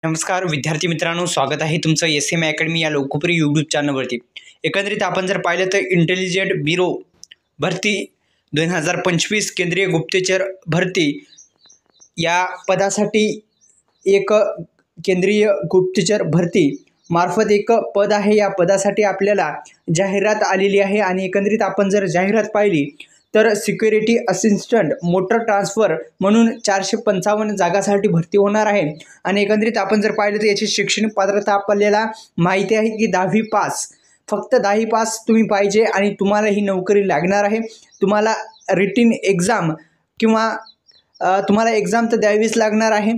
नमस्कार विद्यार्थी मित्रांनो, स्वागत आहे तुमचं SM अकॅडमी या लोकप्रिय यूट्यूब चॅनलवरती। एकंदरीत आपण जर पाहिलं तर इंटेलिजंट ब्युरो भरती 2025 केंद्रीय गुप्तचर भरती या पदासाठी एक केंद्रीय गुप्तचर भरती मार्फत एक पद आहे। या पदासाठी आपल्याला जाहिरात आलेली आहे आणि एकंदरीत आपण जर जाहिरात पाहिली तर सिक्युरिटी असिस्टंट मोटर ट्रान्सफर म्हणून 455 जागासाठी भरती होणार आहे। आणि एकंदरीत आपण जर पाहिलं तर याची शैक्षणिक पात्रता आपल्याला माहिती आहे की 10वी पास, फक्त 10वी पास तुम्ही पाहिजे आणि तुम्हाला ही नोकरी लागणार आहे। तुम्हाला रिटन एग्जाम किंवा तुम्हाला एग्जाम तर द्यावीच लागणार आहे।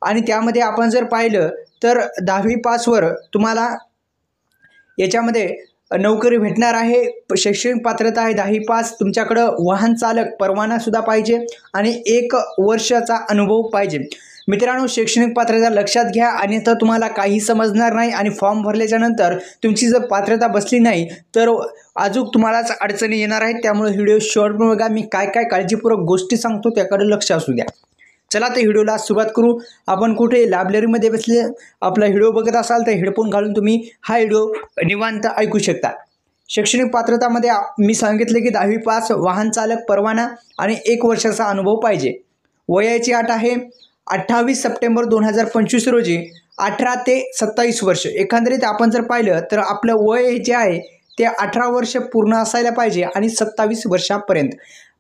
आणि त्यामध्ये आपण जर पाहिलं तर 10वी पासवर तुम्हाला याच्यामध्ये नोकरी भेटणार आहे। शैक्षणिक पात्रता आहे 10वी पास, तुमच्याकडे वाहन चालक परवाना सुद्धा पाहिजे आणि 1 वर्षाचा अनुभव पाहिजे। मित्रांनो, शैक्षणिक पात्रता लक्षात घ्या, अन्यथा तुम्हाला काही समजणार नाही आणि फॉर्म भरल्याच्या नंतर तुमची जर पात्रता बसली नाही तर अजून तुम्हालाच अडचणी येणार आहेत। त्यामुळे व्हिडिओ शेवटपर्यंत बघा, मी काय काळजीपूर्वक गोष्टी सांगतो त्याकडे लक्ष असू द्या। चला तर व्हिडिओला सुरुवात करू। आपण कुठे लायब्ररीमध्ये बसले आपला व्हिडिओ बघत असाल तर हेडफोन घालून तुम्ही हा व्हिडिओ निवांत ऐकू शकता। शैक्षणिक पात्रतामध्ये मी सांगितले की 10वी पास, वाहन चालक परवाना आणि 1 वर्षाचा अनुभव पाहिजे। वयाची अट आहे 28 सप्टेंबर 2025 रोजी 18 ते 27 वर्ष। एकंदरीत आपण जर पाहिलं तर आपलं वय जे आहे ते 18 वर्ष पूर्ण असायला पाहिजे आणि 27 वर्षापर्यंत।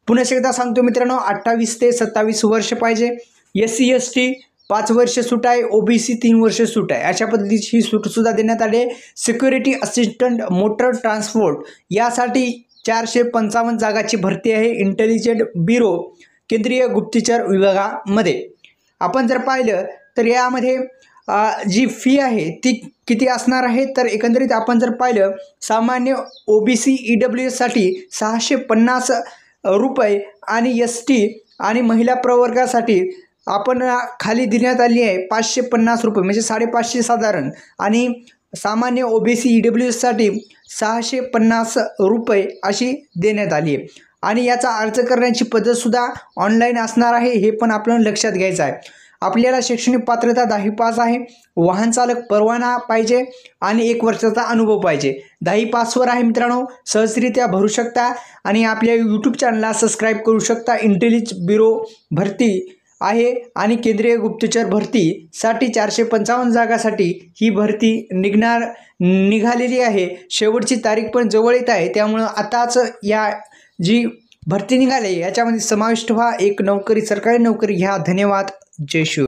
पुन्हा एकदा सांगतो मित्रांनो, 28 ते 27 वर्ष पाहिजे। SC ST 5 वर्ष सूट आहे, OBC 3 वर्ष सूट आहे। अशा पद्धतीची सूट सुद्धा देण्यात आली आहे। सिक्युरिटी असिस्टंट मोटर ट्रान्सपोर्ट यासाठी 455 जागाची भरती आहे इंटेलिजंट ब्युरो केंद्रीय गुप्तचर विभागामध्ये। आपण जर पाहिलं तर यामध्ये जी फी आहे ती किती असणार आहे तर एकंदरीत आपण जर पाहिलं सामान्य OBC EWS साठी 650 रुपये आणि ST आणि महिला प्रवर्गासाठी आपण खाली देण्यात आली आहे 550 रुपये, म्हणजे 550 साधारण, आणि सामान्य OBC EWS साठी 650 रुपये अशी देण्यात आली आहे। आणि याचा अर्ज करण्याची पद्धतसुद्धा ऑनलाईन असणार आहे, हे पण आपल्याला लक्षात घ्यायचं आहे। आपल्याला शैक्षणिक पात्रता 10वी पास आहे, वाहन चालक परवाना पाहिजे आणि 1 वर्षाचा अनुभव पाहिजे। 10वी पासवर आहे मित्रांनो, सहजरित्या भरू शकता आणि आपल्या यूट्यूब चॅनलला सबस्क्राईब करू शकता। इंटेलिजंट ब्युरो भरती आहे आणि केंद्रीय गुप्तचर भरतीसाठी 455 जागासाठी ही भरती निघालेली आहे। शेवटची तारीख पण जवळ येत आहे, त्यामुळं आताच या जी भरती निघाली याच्यामध्ये समाविष्ट व्हा, एक नोकरी, सरकारी नोकरी घ्या। धन्यवाद। जय शिव।